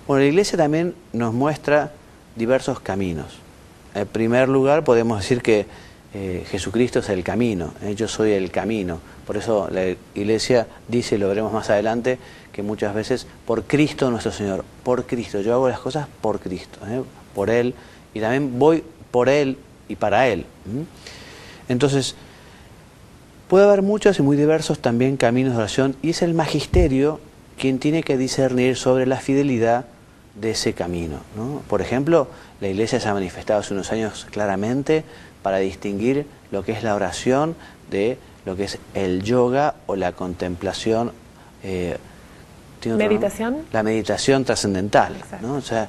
Bueno, la Iglesia también nos muestra diversos caminos. En primer lugar, podemos decir que Jesucristo es el camino, yo soy el camino. Por eso la Iglesia dice, lo veremos más adelante, que muchas veces por Cristo nuestro Señor, por Cristo, yo hago las cosas por Cristo, por Él, y también voy por Él y para Él. Entonces, puede haber muchos y muy diversos también caminos de oración, y es el magisterio quien tiene que discernir sobre la fidelidad de ese camino, ¿no? Por ejemplo, la Iglesia se ha manifestado hace unos años claramente para distinguir lo que es la oración de lo que es el yoga o la contemplación. ¿Meditación? La meditación trascendental, ¿no? O sea,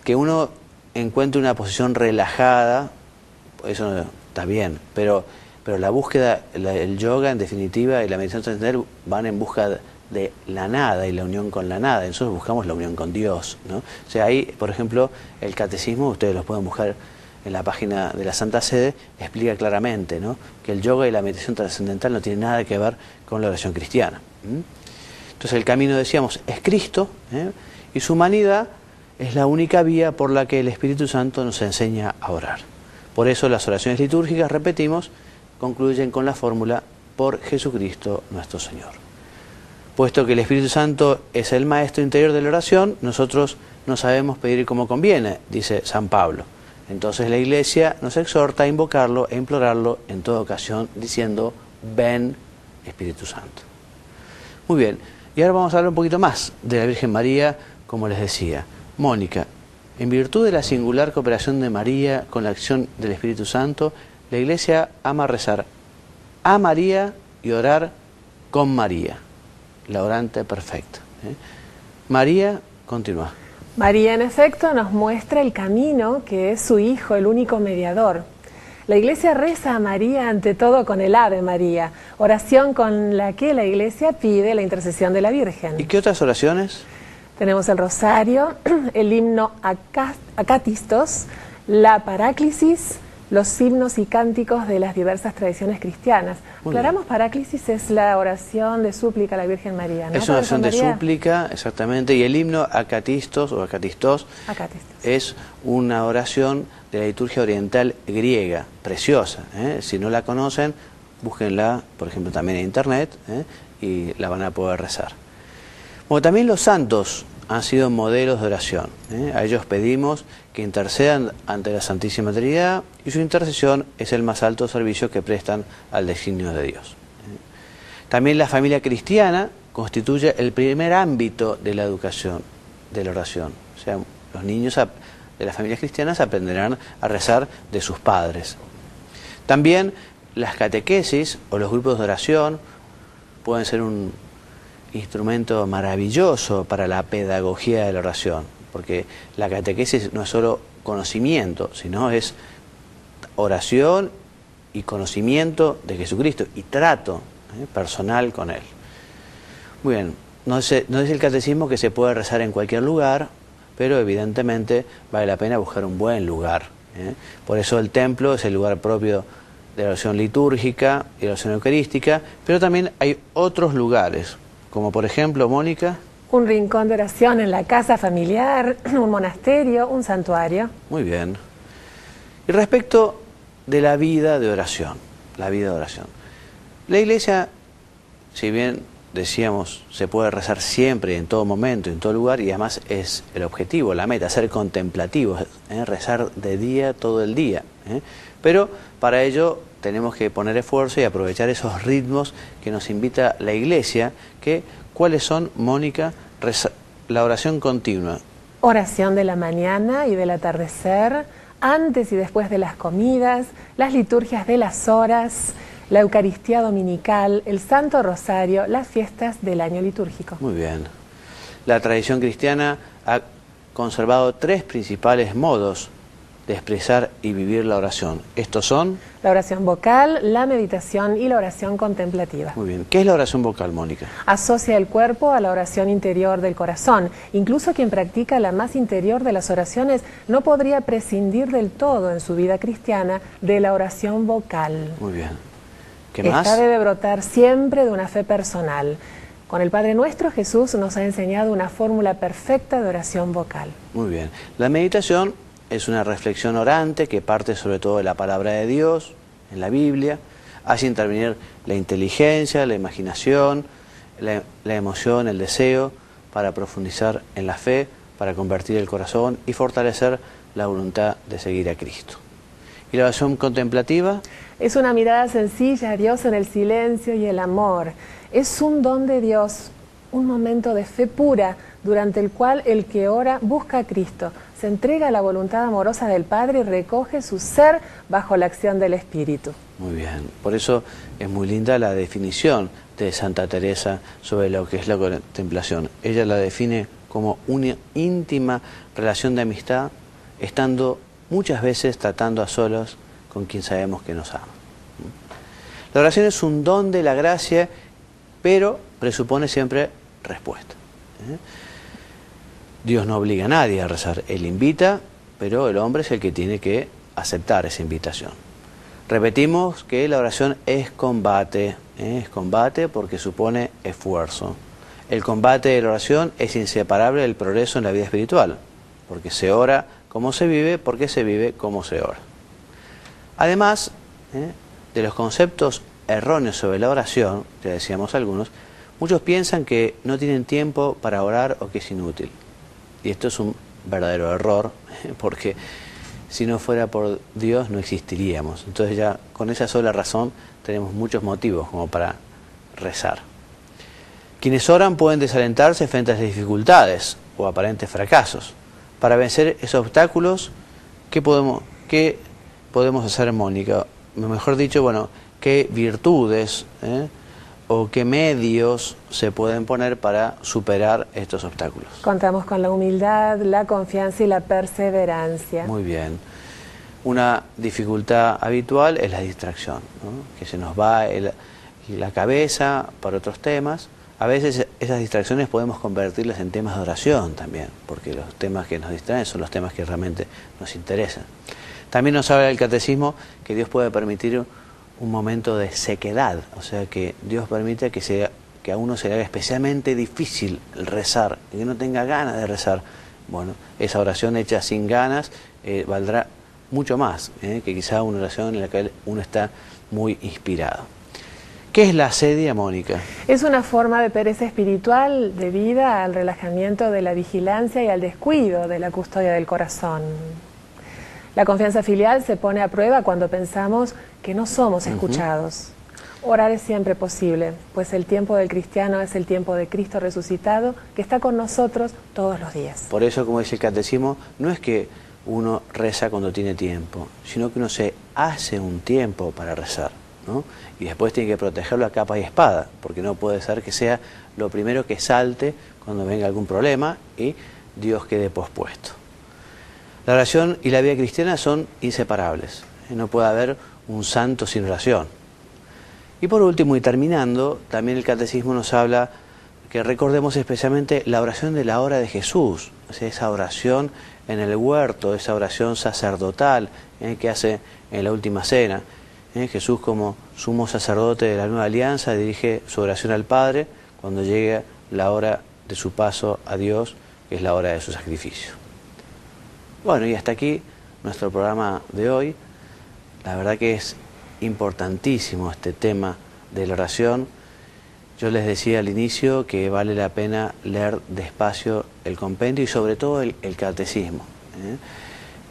que uno encuentre una posición relajada, eso está bien, pero la búsqueda, el yoga en definitiva y la meditación trascendental van en busca de la nada y la unión con la nada. Nosotros buscamos la unión con Dios, ¿no? O sea, ahí, por ejemplo, el catecismo, ustedes los pueden buscar en la página de la Santa Sede, explica claramente, ¿no?, que el yoga y la meditación trascendental no tienen nada que ver con la oración cristiana. Entonces el camino, decíamos, es Cristo, y su humanidad es la única vía por la que el Espíritu Santo nos enseña a orar. Por eso las oraciones litúrgicas, repetimos, concluyen con la fórmula por Jesucristo nuestro Señor. Puesto que el Espíritu Santo es el maestro interior de la oración, nosotros no sabemos pedir como conviene, dice San Pablo. Entonces la Iglesia nos exhorta a invocarlo e implorarlo en toda ocasión, diciendo, ven Espíritu Santo. Muy bien, y ahora vamos a hablar un poquito más de la Virgen María, como les decía. Mónica, en virtud de la singular cooperación de María con la acción del Espíritu Santo, la Iglesia ama rezar a María y orar con María, la orante perfecta. María, continúa. María, en efecto, nos muestra el camino que es su Hijo, el único mediador. La Iglesia reza a María ante todo con el Ave María, oración con la que la Iglesia pide la intercesión de la Virgen. ¿Y qué otras oraciones? Tenemos el rosario, el himno Acatistos, la paráclisis, los himnos y cánticos de las diversas tradiciones cristianas. Aclaramos, paráclisis es la oración de súplica a la Virgen María, ¿no? Es una oración de súplica, exactamente, y el himno Acatistos o Acatistos es una oración de la liturgia oriental griega, preciosa. Si no la conocen, búsquenla, por ejemplo, también en internet, y la van a poder rezar. Bueno, también los santos han sido modelos de oración. A ellos pedimos que intercedan ante la Santísima Trinidad, y su intercesión es el más alto servicio que prestan al designio de Dios. También la familia cristiana constituye el primer ámbito de la educación, de la oración. O sea, los niños de las familias cristianas aprenderán a rezar de sus padres. También las catequesis o los grupos de oración pueden ser un instrumento maravilloso para la pedagogía de la oración, porque la catequesis no es solo conocimiento, sino es oración y conocimiento de Jesucristo y trato personal con Él. Muy bien, no dice el catecismo que se puede rezar en cualquier lugar, pero evidentemente vale la pena buscar un buen lugar. Por eso el templo es el lugar propio de la oración litúrgica y la oración eucarística, pero también hay otros lugares, como por ejemplo, Mónica. Un rincón de oración en la casa familiar, un monasterio, un santuario. Muy bien. Y respecto de la vida de oración, la Iglesia, si bien decíamos, se puede rezar siempre, en todo momento, en todo lugar, y además es el objetivo, la meta, ser contemplativos, rezar de día todo el día. Pero para ello tenemos que poner esfuerzo y aprovechar esos ritmos que nos invita la Iglesia, que ¿cuáles son, Mónica? La oración continua. Oración de la mañana y del atardecer, antes y después de las comidas, las liturgias de las horas, la Eucaristía dominical, el Santo Rosario, las fiestas del año litúrgico. Muy bien. La tradición cristiana ha conservado tres principales modos de expresar y vivir la oración. Estos son... La oración vocal, la meditación y la oración contemplativa. Muy bien. ¿Qué es la oración vocal, Mónica? Asocia el cuerpo a la oración interior del corazón. Incluso quien practica la más interior de las oraciones no podría prescindir del todo en su vida cristiana de la oración vocal. Muy bien. ¿Qué más? Esta debe brotar siempre de una fe personal. Con el Padre Nuestro, Jesús nos ha enseñado una fórmula perfecta de oración vocal. Muy bien. La meditación es una reflexión orante que parte sobre todo de la palabra de Dios, en la Biblia, hace intervenir la inteligencia, la imaginación, la emoción, el deseo, para profundizar en la fe, para convertir el corazón y fortalecer la voluntad de seguir a Cristo. ¿Y la oración contemplativa? Es una mirada sencilla a Dios en el silencio y el amor. Es un don de Dios, un momento de fe pura, durante el cual el que ora busca a Cristo, se entrega a la voluntad amorosa del Padre y recoge su ser bajo la acción del Espíritu. Muy bien, por eso es muy linda la definición de Santa Teresa sobre lo que es la contemplación. Ella la define como una íntima relación de amistad, estando muchas veces tratando a solos con quien sabemos que nos ama. La oración es un don de la gracia, pero presupone siempre respuesta. Dios no obliga a nadie a rezar, Él invita, pero el hombre es el que tiene que aceptar esa invitación. Repetimos que la oración es combate porque supone esfuerzo. El combate de la oración es inseparable del progreso en la vida espiritual, porque se ora como se vive, porque se vive como se ora. Además de los conceptos erróneos sobre la oración, ya decíamos algunos, muchos piensan que no tienen tiempo para orar o que es inútil. Y esto es un verdadero error, porque si no fuera por Dios no existiríamos. Entonces ya con esa sola razón tenemos muchos motivos como para rezar. Quienes oran pueden desalentarse frente a las dificultades o aparentes fracasos. Para vencer esos obstáculos, ¿qué podemos hacer, Mónica? Mejor dicho, bueno, ¿qué virtudes o qué medios se pueden poner para superar estos obstáculos? Contamos con la humildad, la confianza y la perseverancia. Muy bien. Una dificultad habitual es la distracción, ¿no? Que se nos va la cabeza para otros temas. A veces esas distracciones podemos convertirlas en temas de oración también, porque los temas que nos distraen son los temas que realmente nos interesan. También nos habla el catecismo que Dios puede permitir un momento de sequedad, o sea que Dios permite que a uno se le haga especialmente difícil el rezar, que no tenga ganas de rezar. Bueno, esa oración hecha sin ganas valdrá mucho más que quizá una oración en la que uno está muy inspirado. ¿Qué es la asedia, Mónica? Es una forma de pereza espiritual debida al relajamiento de la vigilancia y al descuido de la custodia del corazón. La confianza filial se pone a prueba cuando pensamos que no somos escuchados. Orar es siempre posible, pues el tiempo del cristiano es el tiempo de Cristo resucitado, que está con nosotros todos los días. Por eso, como dice el catecismo, no es que uno reza cuando tiene tiempo, sino que uno se hace un tiempo para rezar, ¿no? Y después tiene que protegerlo a capa y espada, porque no puede ser que sea lo primero que salte cuando venga algún problema y Dios quede pospuesto. La oración y la vida cristiana son inseparables. No puede haber un santo sin oración. Y por último, y terminando, también el catecismo nos habla que recordemos especialmente la oración de la hora de Jesús, o sea, esa oración en el huerto, esa oración sacerdotal que hace en la última cena. Jesús, como sumo sacerdote de la nueva alianza, dirige su oración al Padre cuando llegue la hora de su paso a Dios, que es la hora de su sacrificio. Bueno, y hasta aquí nuestro programa de hoy. La verdad que es importantísimo este tema de la oración. Yo les decía al inicio que vale la pena leer despacio el compendio y sobre todo el catecismo.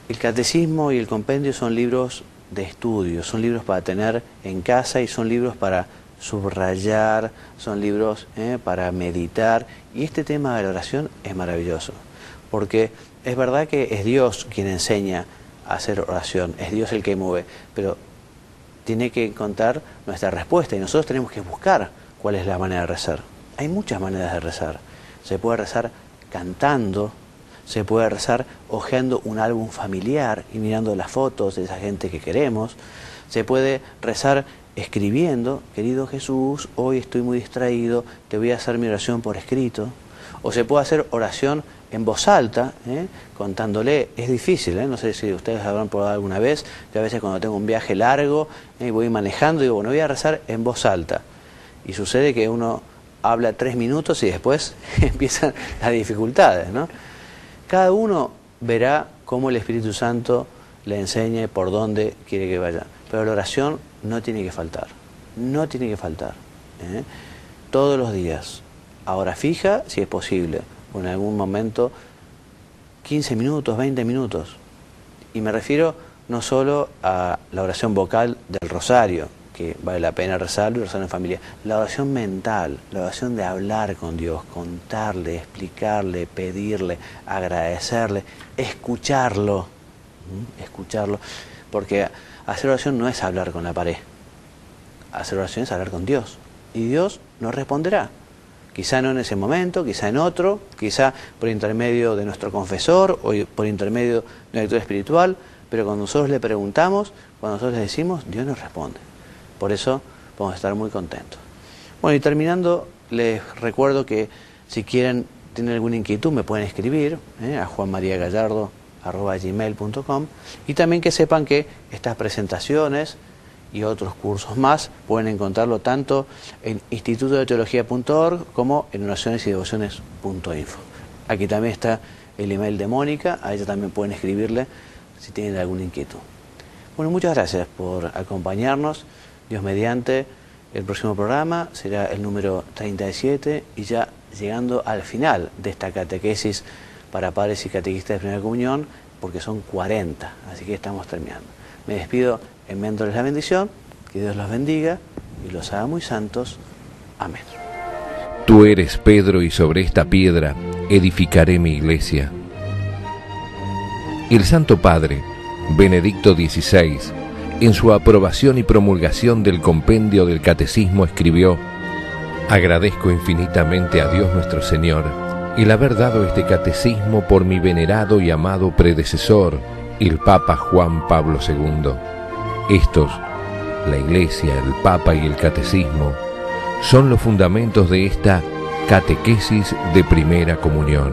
El catecismo y el compendio son libros de estudio, son libros para tener en casa y son libros para subrayar, son libros para meditar. Y este tema de la oración es maravilloso, porque es verdad que es Dios quien enseña a hacer oración, es Dios el que mueve, pero tiene que encontrar nuestra respuesta y nosotros tenemos que buscar cuál es la manera de rezar. Hay muchas maneras de rezar. Se puede rezar cantando, se puede rezar hojeando un álbum familiar y mirando las fotos de esa gente que queremos, se puede rezar escribiendo, querido Jesús, hoy estoy muy distraído, te voy a hacer mi oración por escrito, o se puede hacer oración en voz alta, contándole. Es difícil, no sé si ustedes habrán probado alguna vez. Yo a veces cuando tengo un viaje largo y voy manejando, digo, bueno, voy a rezar en voz alta. Y sucede que uno habla 3 minutos y después empiezan las dificultades, ¿no? Cada uno verá cómo el Espíritu Santo le enseñe por dónde quiere que vaya. Pero la oración no tiene que faltar. No tiene que faltar. Todos los días. A hora fija, si es posible. O en algún momento, 15 minutos, 20 minutos. Y me refiero no solo a la oración vocal del rosario, que vale la pena rezarlo y rezarlo en familia. La oración mental, la oración de hablar con Dios, contarle, explicarle, pedirle, agradecerle, escucharlo. Escucharlo, porque hacer oración no es hablar con la pared. Hacer oración es hablar con Dios, y Dios nos responderá, quizá no en ese momento, quizá en otro, quizá por intermedio de nuestro confesor o por intermedio de una lectura espiritual, pero cuando nosotros le preguntamos, cuando nosotros le decimos, Dios nos responde. Por eso vamos a estar muy contentos. Bueno, y terminando, les recuerdo que si tienen alguna inquietud me pueden escribir a juanmariagallardo@gmail.com, y también que sepan que estas presentaciones y otros cursos más pueden encontrarlo tanto en institutodeteología.org como en oracionesydevociones.info. Aquí también está el email de Mónica, a ella también pueden escribirle si tienen alguna inquietud. Bueno, muchas gracias por acompañarnos. Dios mediante, el próximo programa será el número 37, y ya llegando al final de esta catequesis para padres y catequistas de primera comunión, porque son 40, así que estamos terminando. Me despido enviándoles la bendición, que Dios los bendiga y los haga muy santos. Amén. Tú eres Pedro, y sobre esta piedra edificaré mi iglesia. El Santo Padre, Benedicto XVI, en su aprobación y promulgación del compendio del Catecismo escribió: agradezco infinitamente a Dios nuestro Señor el haber dado este catecismo por mi venerado y amado predecesor, el Papa Juan Pablo II. Estos, la Iglesia, el Papa y el Catecismo, son los fundamentos de esta catequesis de primera comunión.